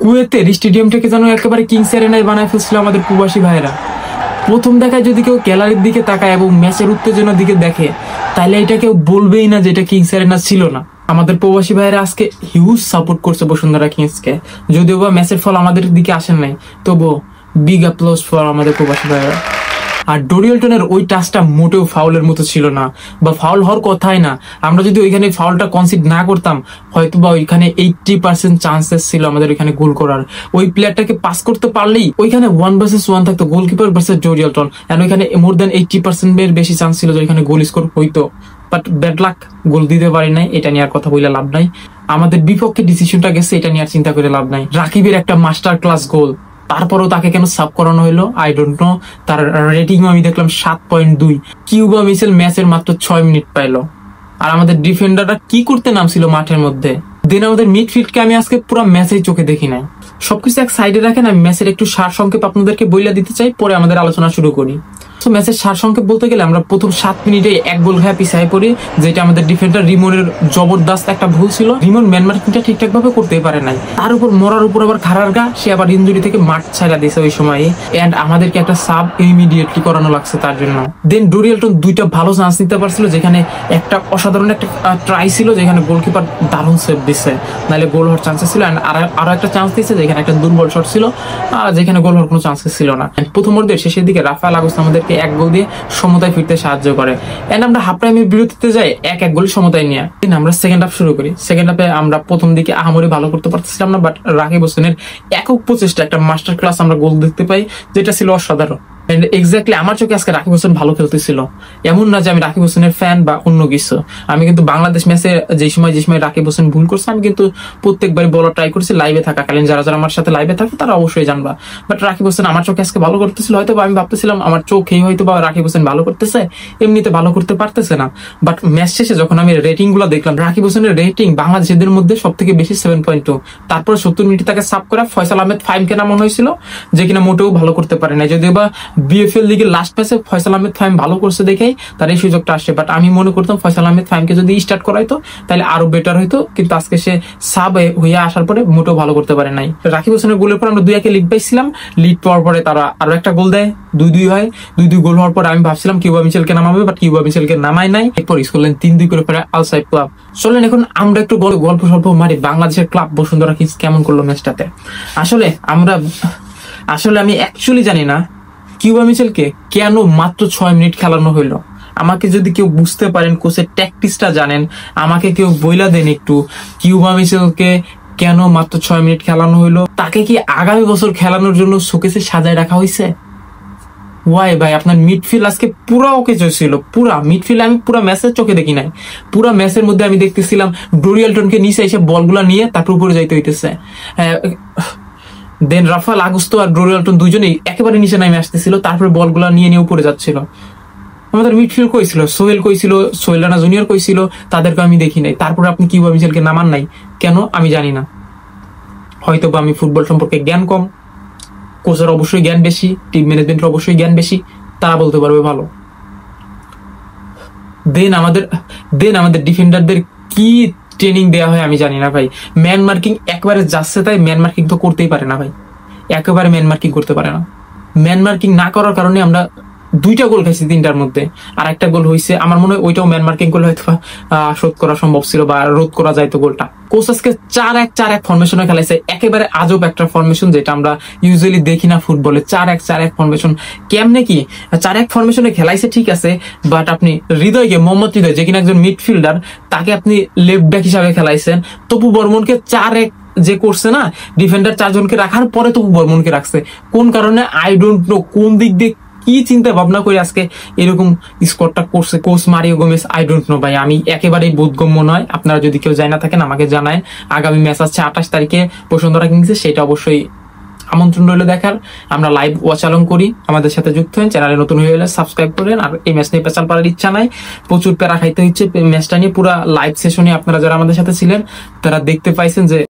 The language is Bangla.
কুয়েতের স্টেডিয়ামটাকে যেন একেবারে কিংস অ্যারেনায় বানায় ফেলছিল আমাদের প্রবাসী ভাইয়েরা। প্রথম দেখায় যদি কেউ গ্যালারির দিকে তাকায় এবং ম্যাচের উত্তেজনার দিকে দেখে, তাহলে এটা কেউ বলবেই না যে এটা কিংস অ্যারেনা ছিল না। আমাদের প্রবাসী ভাইয়েরা আজকে হিউজ সাপোর্ট করছে বসুন্ধরা কিংসকে, যদিও বা ম্যাচের ফল আমাদের দিকে আসেন নাই, তবুও বিগ অ্যাপ্লজ ফর আমাদের প্রবাসী ভাইয়েরা। আর ডোরিয়েলটনের ওই টাচটা মোটেও ফাউলের মতো ছিল না, বা ফাউল হওয়ার কথাই না। আমরা যদি ওইখানে ফাউলটা কনসিড না করতাম, হয়তো বা ওইখানে 80% চান্সেস ছিল আমাদের ওইখানে গোল করার। ওই প্লেয়ারটাকে পাস করতে পারলেই ওইখানে 1 ভার্সেস 1 থাকতো, গোলকিপার ভার্সেস ডোরিয়েলটন, এন্ড ওইখানে মোর দেন 80% এর বেশি চান্স ছিল যে ওইখানে গোল স্কোর হইতো। বাট ব্যাড লাক, গোল দিতে পারি নাই। এটা নিয়ে আর কথা বলে লাভ নাই। আমাদের বিপক্ষে ডিসিশনটা গেছে, এটা নিয়ে আর চিন্তা করে লাভ নাই। রাকিবের একটা মাস্টার ক্লাস গোল, তারপরও তাকে কেন সাব করানো হলো আই ডোন্ট নো। তার রেটিং আমি দেখলাম 7.2। কিউবা মিচেল ম্যাচের মাত্র 6 মিনিট পাইলো, আর আমাদের ডিফেন্ডাররা কি করতে নামছিল মাঠের মধ্যে। দেন আমাদের মিডফিল্ডকে আমি আজকে পুরো ম্যাচেই চোখে দেখি নাই। সবকিছু এক সাইডে রাখেন, আমি ম্যাচের একটু সার সংক্ষেপ আপনাদেরকে বইলা দিতে চাই, পরে আমাদের আলোচনা শুরু করি। তো ম্যাচের সার সংক্ষেপ বলতে গেলে আমরা প্রথম 7 মিনিটে এক গোল খেয়ে পিছিয়ে পড়ি, যেটা আমাদের ডিফেন্ডার রিমনের জবরদস্ত একটা ভুল ছিল। রিমন ম্যান মার্কিংটা ঠিকঠাক ভাবে করতে পারে নাই, তার উপর মরার উপর আবার খারার গা, সে আবার ইনজুরি থেকে মাঠ ছাড়া দিয়েছে ওই সময়ে, এন্ড আমাদেরকে একটা সাব ইমিডিয়েটলি করানো লাগছে তার জন্য। দেন ডোরিয়েলটন দুইটা ভালো চান্স নিতে পারছিল, যেখানে একটা অসাধারণ একটা ট্রাই ছিল, যেখানে গোলকিপার দারুণ সেভ দিচ্ছে, নাহলে গোল হওয়ার চান্সেস ছিল। আরো একটা চান্স দিয়েছে যেখানে একটা দুর্বল শট ছিল, যেখানে গোল হওয়ার কোনো চান্সেস ছিল না। প্রথম অর্ধের শেষের দিকে রাফায়েল আগস্ট আমাদেরকে এক গোল দিয়ে সমতায় ফিরতে সাহায্য করে, এন্ড আমরা হাফ টাইমের বিরতিতে যাই এক গোল সমতায় নিয়ে। আমরা সেকেন্ড হাফ শুরু করি। সেকেন্ড হাফে আমরা প্রথম দিকে আহামরি ভালো করতে পারতেছিলাম না, বাট রাকিব হোসেনের একক প্রচেষ্টা একটা মাস্টার ক্লাস আমরা গোল দেখতে পাই, যেটা ছিল অসাধারণ। এক্স্যাক্টলি আমার চোখে আজকে রাকিব হোসেন ভালো খেলতেছিল। এমন না যে আমি রাকিব হোসেনের ফ্যান বা অন্য কিছু, আমি কিন্তু বাংলাদেশ ম্যাচে যে সময় রাকিব হোসেন ভুল করছে, আমি কিন্তু প্রত্যেকবারই বলার ট্রাই করছি লাইভে থাকাকালীন। যারা যারা আমার সাথে লাইভে থাকে তারা অবশ্যই জানবা। বাট রাকিব হোসেন আমার চোখে আজকে ভালো করতেছিল। হয়তো আমি ভাবতেছিলাম আমার চোখেই হয়তো বা রাকিব হোসেন ভালো করতেছে, এমনিতে ভালো করতে পারতেছে না। বাট ম্যাচ শেষে যখন আমি রেটিং গুলো দেখলাম, রাকিব হোসেনের রেটিং বাংলাদেশিদের মধ্যে সব থেকে বেশি 7.2। তারপর 70 মিনিট তাকে সাব করা ফয়সাল আহমেদ ফাহিমকে নামানো হয়েছিল, যে কিনা মোটেও ভালো করতে পারে না। যদিও বা বিএফএল লিগের লাস্ট ম্যাচে ফয়সাল আহমেদ ফাহিম ভালো করছে দেখেই তার এই সুযোগটা আসছে, বাট আমি মনে করতাম ফয়সাল আহমেদ ফাহিমকে যদি স্টার্ট করাইতো তাহলে আরো বেটার হইতো। কিন্তু আজকে সে সাব হয়ে আসার পরে মোটেও ভালো করতে পারে নাই। রাকিব হোসেনের গোলের পর আমরা 2-1 লিড পাইছিলাম। লিড পাওয়ার পরে তারা আরো একটা গোল দেয়, 2-2 হয়। 2-2 গোল হওয়ার পর আমি ভাবছিলাম কিউবা মিচেলকে নামাবে, বাট কিউবা মিচেলকে নামায় নাই। এরপর স্কোরলাইন 3-2 করে ফেলে আল সাইড ক্লাব। চলেন এখন আমরা একটু গল্প স্বল্প মারি বাংলাদেশের ক্লাব বসুন্ধরা কিংস কেমন করলো ম্যাচটাতে। আসলে আমি অ্যাকচুয়ালি জানি না কিউবা মিচেলকে কেন মাত্র 6 মিনিট খেলানো হইলো। আমাকে যদি কেউ বুঝতে পারেন, কোচের ট্যাকটিক্সটা জানেন, আমাকে কেউ বইলা দেন একটু, কিউবা মিচেলকে কেন মাত্র 6 মিনিট খেলানো হইলো। তাকে কি আগামী বছর খেলানোর জন্য শোকেসে সাজায় রাখা হয়েছে? ওয়াই ভাই, আপনার মিডফিল্ড আজকে পুরা ওকে ছিল। পুরা মিডফিল্ড আমি পুরা ম্যাচের চোখে দেখি নাই। পুরা ম্যাচের মধ্যে আমি দেখতেছিলাম ডোরিয়েলটনকে নিচে এসে বলগুলা নিয়ে তারপর উপরে যাইতে হইতেছে। দেন রাফায়েল আগস্ট আর ডোরিয়েলটন দুজনেই একেবারে নিচে নামে আসতেছিল, তারপরে বলগুলা নিয়ে উপরে যাচ্ছিল। আমাদের মিডফিল্ড কইছিল, সোহেল কইছিল, সোহেল রানা জুনিয়র কইছিল, তাদেরকে আমি দেখি নাই। তারপরে আপনি কিউবা মিচেলকে নামান নাই কেন আমি জানি না। হয়তো বা আমি ফুটবল সম্পর্কে জ্ঞান কম, কোচের অবশ্যই জ্ঞান বেশি, টিম ম্যানেজমেন্টের অবশ্যই জ্ঞান বেশি, তারা বলতে পারবে ভালো। দেন আমাদের ডিফেন্ডারদের কি ট্রেনিং দেওয়া হয় আমি জানি না ভাই। ম্যান মার্কিং একবারে যাচ্ছে তাই ম্যান মার্কিং তো করতেই পারে না ভাই, একেবারে ম্যান মার্কিং করতে পারে না। ম্যান মার্কিং না করার কারণে আমরা 2টা গোল খাইছি 3টার মধ্যে, আর একটা গোল হয়েছে আমার মনে হয় ওইটাও ম্যান মার্কিং করলে হয়তো শোধ করা সম্ভব ছিল বা রোধ করা যাইতো গোলটা। কোচ আজকে 4-1-4-1 ফরমেশনে খেলাইছে, একেবারে আজব একটা ফরমেশন, যেটা আমরা ইউজুয়ালি দেখি না ফুটবলে। 4-1-4-1 ফরমেশন কেমনে কি 4-1 ফরমেশনে খেলাইছে ঠিক আছে, বাট আপনি মোহাম্মদ হৃদয় যে কিনা একজন মিডফিল্ডার, তাকে আপনি লেফট ব্যাক হিসাবে খেলাইছেন। তপু বর্মনকে 4-1 যে করছে না, ডিফেন্ডার 4 জনকে রাখার পরে তপু বর্মনকে রাখছে কোন কারণে আই ডোন্ট নো। কোন দিক দিয়ে কি চিন্তা ভাবনা করে আজকে এরকম স্কোরটা করছে coach Mario Gomez, I don't know ভাই। আমি একেবারেই বোধগম্য নয়। আপনারা যদি কেউ জানা থাকেন আমাকে জানায়। আগামী ম্যাচ আছে 28 তারিখে বসুন্ধরা কিংসে, সেটা অবশ্যই আমন্ত্রণ রইল দেখার। আমরা লাইভ ওয়াচ অ্যালং করি, আমাদের সাথে যুক্ত হন। চ্যানেলে নতুন হয়ে গেলে সাবস্ক্রাইব করেন। আর এই ম্যাচ নিয়ে পেছাল পাড়ার ইচ্ছা নাই, প্রচুর প্যারা খাইতে হচ্ছে ম্যাচটা নিয়ে। পুরা লাইভ সেশনে আপনারা যারা আমাদের সাথে ছিলেন তারা দেখতে পাইছেন যে